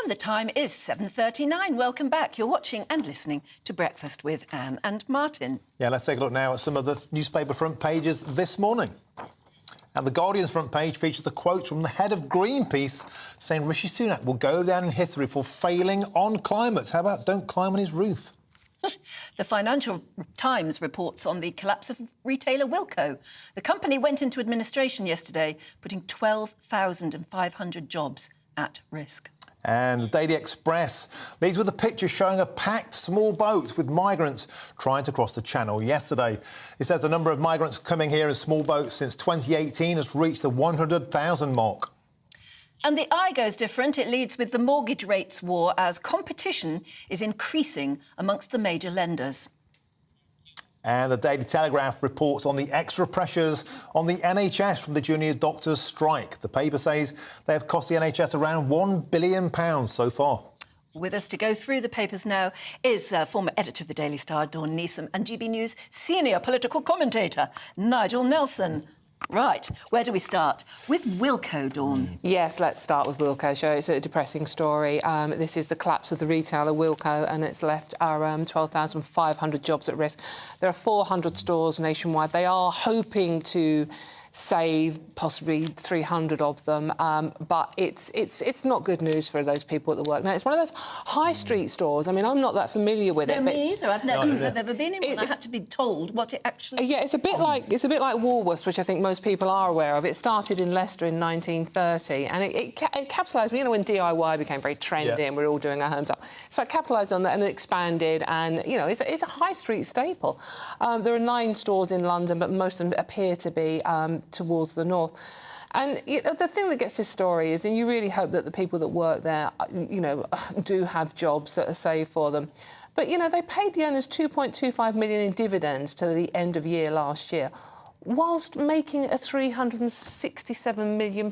And the time is 7:39. Welcome back. You're watching and listening to Breakfast with Anne and Martin. Yeah, let's take a look now at some of the newspaper front pages this morning. And the Guardian's front page features a quote from the head of Greenpeace saying Rishi Sunak will go down in history for failing on climate. How about don't climb on his roof? The Financial Times reports on the collapse of retailer Wilko. The company went into administration yesterday, putting 12,500 jobs at risk. And the Daily Express leads with a picture showing a packed small boat with migrants trying to cross the Channel yesterday. It says the number of migrants coming here in small boats since 2018 has reached the 100,000 mark. And the eye goes different. It leads with the mortgage rates war as competition is increasing amongst the major lenders. And the Daily Telegraph reports on the extra pressures on the NHS from the junior doctors' strike. The paper says they have cost the NHS around £1 billion so far. With us to go through the papers now is former editor of the Daily Star, Dawn Neeson, and GB News senior political commentator, Nigel Nelson. Right, where do we start? With Wilko, Dawn. Yes, let's start with Wilko. It's a depressing story. This is the collapse of the retailer Wilko, and it's left our 12,500 jobs at risk. There are 400 stores nationwide. They are hoping to save possibly 300 of them, but it's not good news for those people at the work. Now, it's one of those high street stores. I mean, I'm not that familiar with it. No, me either. I've never been in one. I had to be told what it actually Yeah, it's a bit like Woolworths, which I think most people are aware of. It started in Leicester in 1930, and it capitalised. You know, when DIY became very trendy and we're all doing our homes up, so it capitalised on that and it expanded. And you know, it's a high street staple. There are 9 stores in London, but most of them appear to be towards the north. And you know, the thing that gets this story is, and you really hope that the people that work there, you know, do have jobs that are saved for them. But, you know, they paid the owners £2.25 million in dividends to the end of year last year, whilst making a £367 million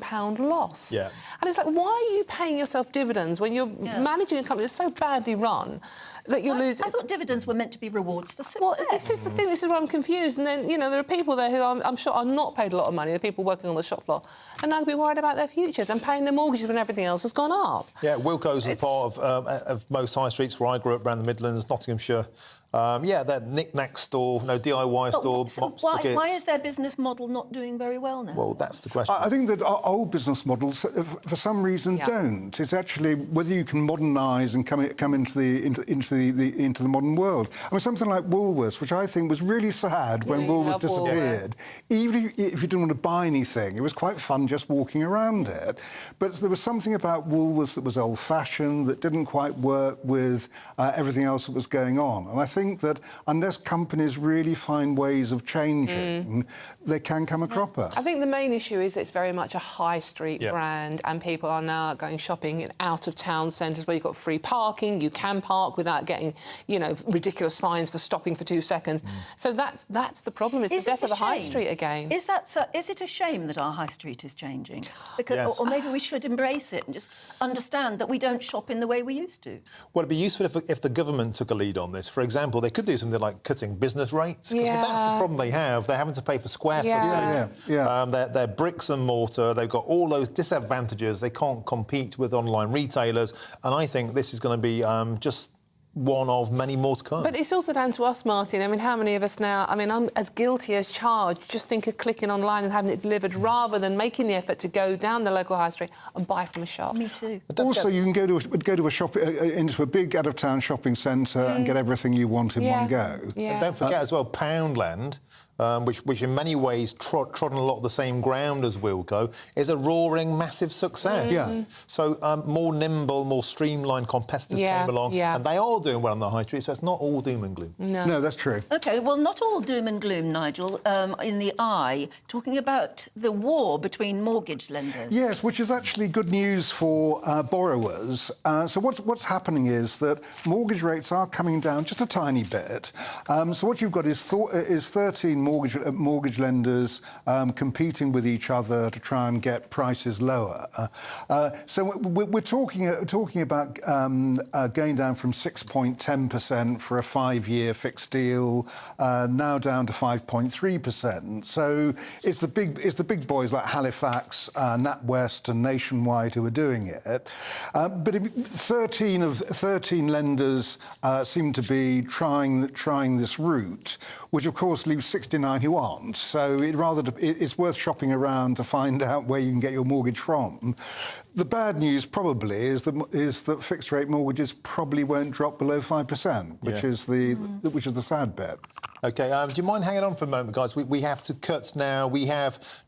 loss. Yeah. And it's like, why are you paying yourself dividends when you're managing a company that's so badly run that you're losing? I thought dividends were meant to be rewards for success. Well, this is the thing, this is where I'm confused. And then, you know, there are people there who I'm sure are not paid a lot of money, the people working on the shop floor, and now be worried about their futures and paying their mortgages when everything else has gone up. Yeah, Wilko's is part of most high streets where I grew up around the Midlands, Nottinghamshire. That knick-knack store, DIY store. So why is their business model not doing very well now? Well, that's the question. I think that our old business models, for some reason, don't. It's actually whether you can modernise and come into the modern world. I mean, something like Woolworths, which I think was really sad when Woolworths disappeared. Even if you didn't want to buy anything, it was quite fun just walking around it. But there was something about Woolworths that was old-fashioned, that didn't quite work with everything else that was going on. And I think that unless companies really find ways of changing, they can come a cropper. I think the main issue is it's very much a high street brand, and people are now going shopping in out-of-town centres where you've got free parking, you can park without getting, you know, ridiculous fines for stopping for 2 seconds. So that's the problem, is the death of the high street again. Is it a shame that our high street is changing? Because, or maybe we should embrace it and just understand that we don't shop in the way we used to. Well, it'd be useful if the government took a lead on this. For example, they could do something like cutting business rates, because that's the problem they have. They're having to pay for square footage. They're bricks and mortar. They've got all those disadvantages. They can't compete with online retailers. And I think this is going to be just one of many more to come. But it's also down to us, Martin. I mean, how many of us now... I mean, I'm as guilty as charged. Just think of clicking online and having it delivered rather than making the effort to go down the local high street and buy from a shop. Me too. Also, you can go to a shop into a big out-of-town shopping centre and get everything you want in one go. And don't forget as well, Poundland, which in many ways trod on a lot of the same ground as Wilko, is a roaring, massive success. So more nimble, more streamlined competitors came along, and they are doing well on the high street, so it's not all doom and gloom. No, that's true. OK, well, not all doom and gloom, Nigel, in the eye, talking about the war between mortgage lenders. Yes, which is actually good news for borrowers. So what's happening is that mortgage rates are coming down just a tiny bit. So what you've got is 13 mortgage lenders competing with each other to try and get prices lower. So we're talking about going down from 6.10% for a 5-year fixed deal, now down to 5.3%. So it's the big boys like Halifax, NatWest, and Nationwide who are doing it. But 13 lenders seem to be trying this route, which of course leaves 69 who aren't. So it's worth shopping around to find out where you can get your mortgage from. The bad news probably is that fixed rate mortgages probably won't drop below 5%, which is the sad bit. OK, do you mind hanging on for a moment, guys? We have to cut now. We have